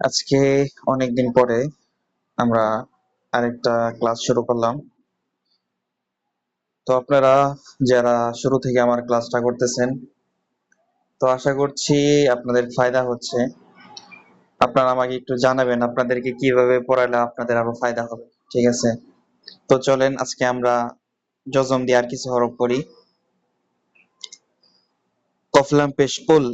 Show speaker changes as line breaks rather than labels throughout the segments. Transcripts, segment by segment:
আজকে অনেকদিন পরে আমরা আরেকটা ক্লাস শুরু করলাম। তো আপনারা যারা শুরু থেকে আমার ক্লাসটা করতেছেন, তো আশা করছি আপনাদের ফায়দা হচ্ছে। আপনারা আমাকে একটু জানাবেন আপনাদেরকে কিভাবে পড়ালে আপনাদের আরো ফায়দা হবে। ঠিক আছে, তো চলেন আজকে আমরা জজম দিয়ে আর কিছু হরফ পড়ি। কফলাম পেশকুল,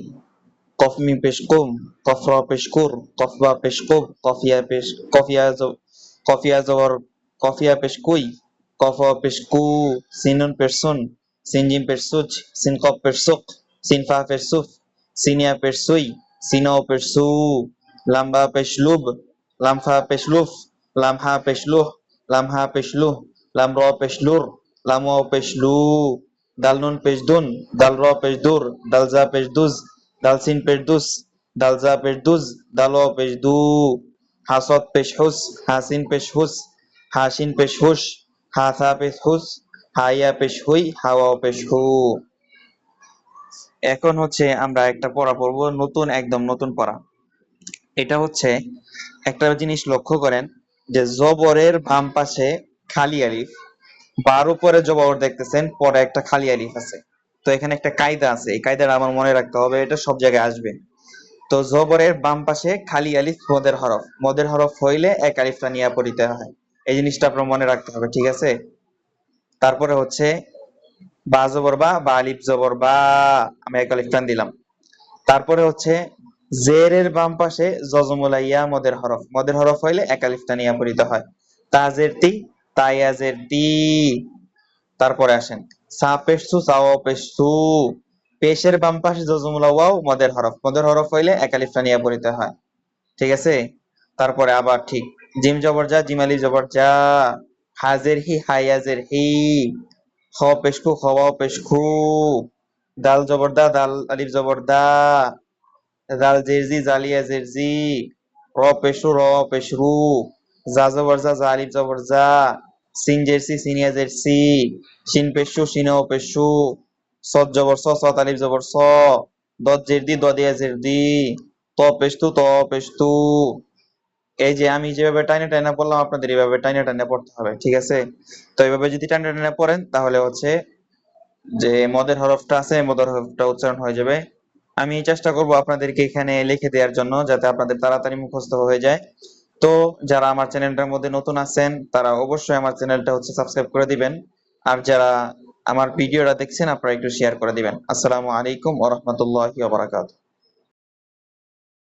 কফমি পেশকুম, কফরা পেশকুর, কফবা পেশকুব, কফিয়া পেশ কফিয়া কফিয়া জবর কফিয়া পেশকুই, কফ পেশকু, সিনুন পেরসুন, সিনজিম পেরসুচ, সিনকপ পেরসুক, সিনফা পেরসুফ, সিনিয়া পেরসুই, সিনো পেরসু, লাম্বা পেশলুব, লামফা পেশলুফ, লামহা পেশলুহ, লামহা পেশলুহ, লামর পেশলুর, লামো পেশলু, দালনুন পেশদুন, দালর পেশদুর, দালজা পেশদুজ, দালসিন পেশদুস, দালজা পেশদুজ, দালো পেশদু, হাসত পেশহুস, হাসিন পেশহুস, হাসিন পেশহুস, হাসা পেশহুস, হাইয়া পেশহুই, হাওয়া পেশহু। এখন হচ্ছে আমরা একটা পড়া পড়বো, একদম নতুন পড়া। এটা হচ্ছে একটা জিনিস লক্ষ্য করেন যে জবরের বাম পাশে খালি আলিফ, বার উপরে জবর দেখতেছেন, পরে একটা খালি আলিফ আছে। তো এখানে একটা কায়দা আছে, এই কায়দাটা আমার মনে রাখতে হবে, এটা সব জায়গায় আসবে। তো জবরের বাম পাশে খালি আলিফ মদের হরফ হইলে এক আলিফটা নিয়ে পড়িতে হয়। এই জিনিসটা আপনার মনে রাখতে হবে, ঠিক আছে? তারপরে হচ্ছে বা জবর বা আলিফ জবর বা, আমি এক আলিফ টান দিলাম। তারপরে হচ্ছে জেরের বাম পাশে জজমুলাইয়া মদের হরফ হইলে এক আলিফটা নিয়ে পড়িতে হয়। তাজের তি, তাইয়াজের তি। তারপরে আসেন সা পেশসু, সাওয়া পেশসু। পেশের বাম পাশে জজমুলা ওয়াও মদের হরফ হইলে এক আলিফটা নিয়ে পড়িতে হয়, ঠিক আছে? তারপরে আবার ঠিক জিম জবর যা, জিম আলিফ জবর যা। হাজের হি, হাইয়াজের হি। খ পেশকু, খওয়াও পেশকু। দাল জবর দা, দাল আলিফ জবর দা। জাল জেরজি, জালিয়া জেরজি। র পেশু, র পেশরু। জা জবর যা, জা আলিফ জবর যা। সিন জেরসি, সিনিয়া জেরসি। শিন পেশু, সিনাও পেশু। সদ জবর স, সত আলিফ জবর স। দদ জেরদি, দদিয়া জেরদি। ত পেশতু, ত পেশতু। এই যে আমি যেভাবে টাইনে টাইনে পড়লাম, আপনাদের এইভাবে টাইনে টাইনে পড়তে হবে, ঠিক আছে? তো এইভাবে যদি টাইনে টাইনে পড়েন তাহলে হচ্ছে যে মদের হরফটা আছে, মদের হরফটা উচ্চারণ হয়ে যাবে। আমি চেষ্টা করব আপনাদেরকে এখানে লিখে দেওয়ার জন্য, যাতে আপনাদের তাড়াতাড়ি মুখস্থ হয়ে যায়। তো যারা আমার চ্যানেলটার মধ্যে নতুন আছেন তারা অবশ্যই আমার চ্যানেলটা হচ্ছে সাবস্ক্রাইব করে দিবেন। আর যারা আমার ভিডিওটা দেখছেন আপনারা একটু শেয়ার করে দিবেন। আসসালামু আলাইকুম ওয়া রাহমাতুল্লাহি ওয়া বারাকাতুহু।